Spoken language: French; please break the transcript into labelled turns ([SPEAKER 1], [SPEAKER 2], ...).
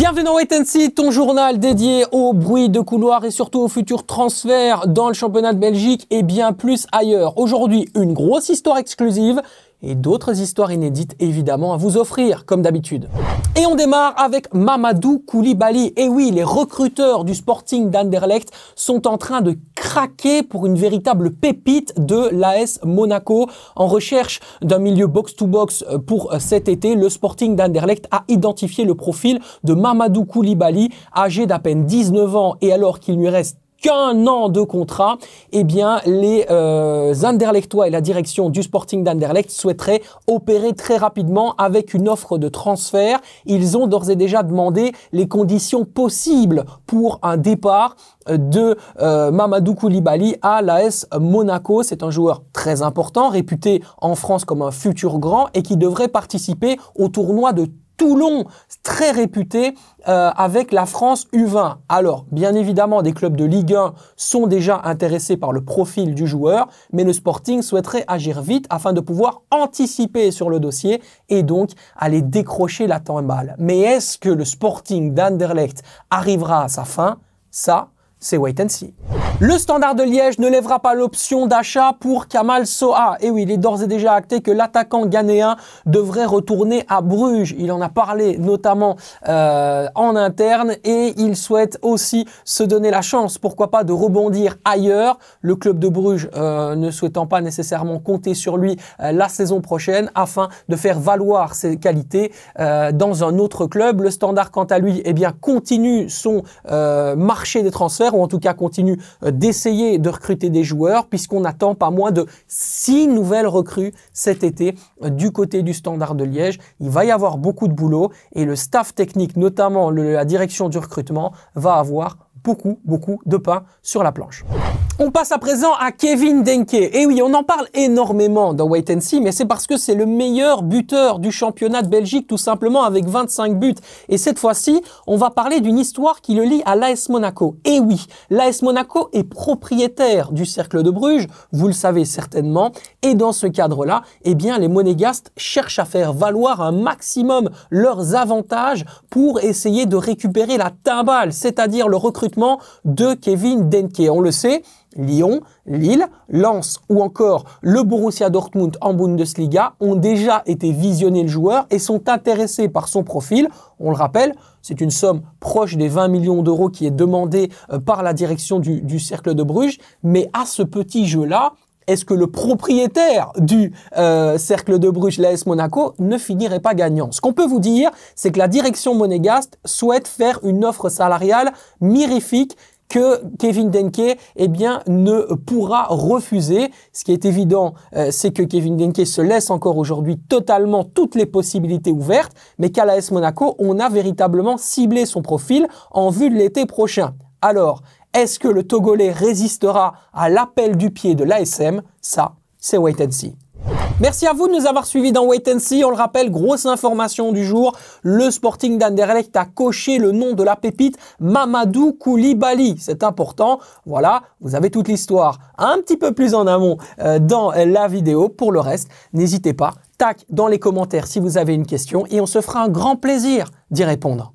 [SPEAKER 1] Bienvenue dans Wait and See, ton journal dédié aux bruits de couloir et surtout aux futurs transferts dans le championnat de Belgique et bien plus ailleurs. Aujourd'hui, une grosse histoire exclusive et d'autres histoires inédites évidemment à vous offrir comme d'habitude. Et on démarre avec Mamadou Koulibaly. Et oui, les recruteurs du Sporting d'Anderlecht sont en train de craquer pour une véritable pépite de l'AS Monaco. En recherche d'un milieu box-to-box pour cet été, le Sporting d'Anderlecht a identifié le profil de Mamadou Koulibaly, âgé d'à peine 19 ans et alors qu'il lui reste qu'un an de contrat, eh bien les Anderlechtois et la direction du Sporting d'Anderlecht souhaiteraient opérer très rapidement avec une offre de transfert. Ils ont d'ores et déjà demandé les conditions possibles pour un départ de Mamadou Koulibaly à l'AS Monaco. C'est un joueur très important, réputé en France comme un futur grand et qui devrait participer au tournoi de Toulon, très réputé avec la France U20. Alors, bien évidemment, des clubs de Ligue 1 sont déjà intéressés par le profil du joueur, mais le Sporting souhaiterait agir vite afin de pouvoir anticiper sur le dossier et donc aller décrocher la timbale. Mais est-ce que le Sporting d'Anderlecht arrivera à sa fin? Ça, c'est wait and see. Le Standard de Liège ne lèvera pas l'option d'achat pour Kamal Soa. Et oui, il est d'ores et déjà acté que l'attaquant ghanéen devrait retourner à Bruges. Il en a parlé notamment en interne et il souhaite aussi se donner la chance, pourquoi pas, de rebondir ailleurs. Le club de Bruges ne souhaitant pas nécessairement compter sur lui la saison prochaine afin de faire valoir ses qualités dans un autre club. Le Standard, quant à lui, eh bien, continue son marché des transferts ou en tout cas continue d'essayer de recruter des joueurs puisqu'on attend pas moins de 6 nouvelles recrues cet été du côté du Standard de Liège. Il va y avoir beaucoup de boulot et le staff technique, notamment la direction du recrutement, va avoir beaucoup de pain sur la planche. On passe à présent à Kevin Denke. Et oui, on en parle énormément dans Wait and See, mais c'est parce que c'est le meilleur buteur du championnat de Belgique, tout simplement, avec 25 buts. Et cette fois-ci, on va parler d'une histoire qui le lie à l'AS Monaco. Et oui, l'AS Monaco est propriétaire du Cercle de Bruges, vous le savez certainement. Et dans ce cadre-là, eh bien, les Monégasques cherchent à faire valoir un maximum leurs avantages pour essayer de récupérer la timbale, c'est-à-dire le recrutement de Kevin Denke. On le sait, Lyon, Lille, Lens ou encore le Borussia Dortmund en Bundesliga ont déjà été visionner le joueur et sont intéressés par son profil. On le rappelle, c'est une somme proche des 20 millions d'euros qui est demandée par la direction du Cercle de Bruges. Mais à ce petit jeu-là, est-ce que le propriétaire du Cercle de Bruges, l'AS Monaco, ne finirait pas gagnant? Ce qu'on peut vous dire, c'est que la direction monégasque souhaite faire une offre salariale mirifique que Kevin Denke, eh bien, ne pourra refuser. Ce qui est évident, c'est que Kevin Denke se laisse encore aujourd'hui totalement toutes les possibilités ouvertes, mais qu'à l'AS Monaco, on a véritablement ciblé son profil en vue de l'été prochain. Alors, est-ce que le Togolais résistera à l'appel du pied de l'ASM? Ça, c'est Wait and See. Merci à vous de nous avoir suivis dans Wait and See. On le rappelle, grosse information du jour, le Sporting d'Anderlecht a coché le nom de la pépite Mamadou Koulibaly. C'est important. Voilà, vous avez toute l'histoire un petit peu plus en amont dans la vidéo. Pour le reste, n'hésitez pas, tac dans les commentaires si vous avez une question et on se fera un grand plaisir d'y répondre.